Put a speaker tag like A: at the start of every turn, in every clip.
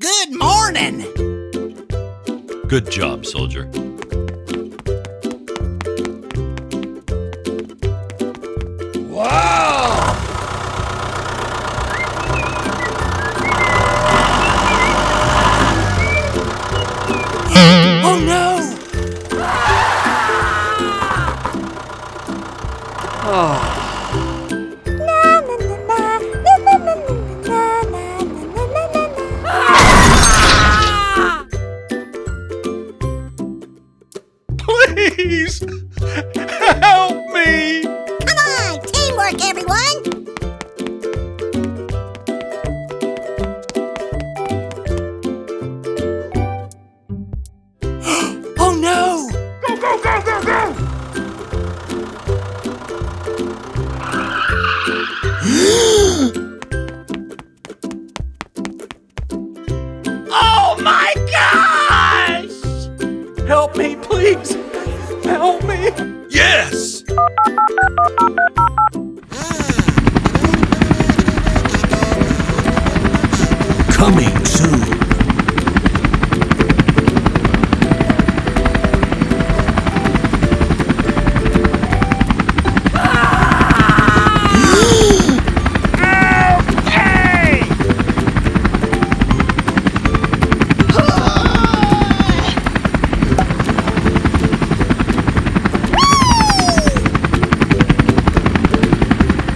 A: Good morning!
B: Good job, soldier.
A: Wow! Oh no!
B: Please! Help me!
C: Come on, teamwork, everyone!
A: Oh no!
B: Go, go, go, go, go!
A: Oh my gosh! Help me, please! Help me!
B: Yes!
A: Coming soon.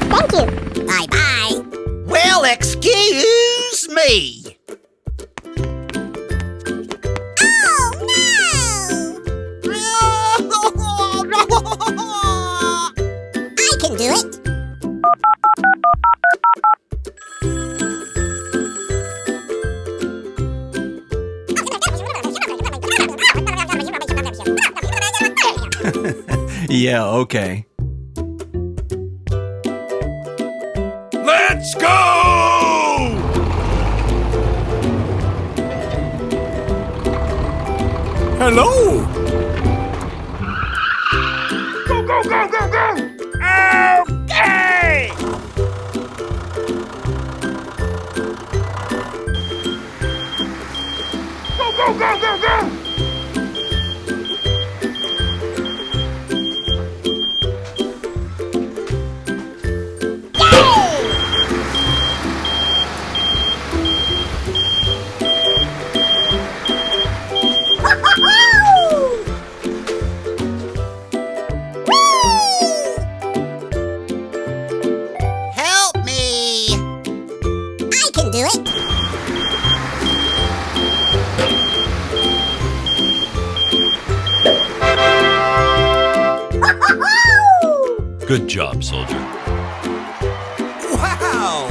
C: Thank you. Bye-bye.
A: Well, excuse me.
C: Oh, no! I can do it.
A: Yeah, okay.
B: Let's go!
A: Hello!
B: Go, go, go, go, go!
A: Okay!
B: Go, go, go, go, go!
A: Help me!
C: I can do it.
B: Good job, soldier.
A: Wow!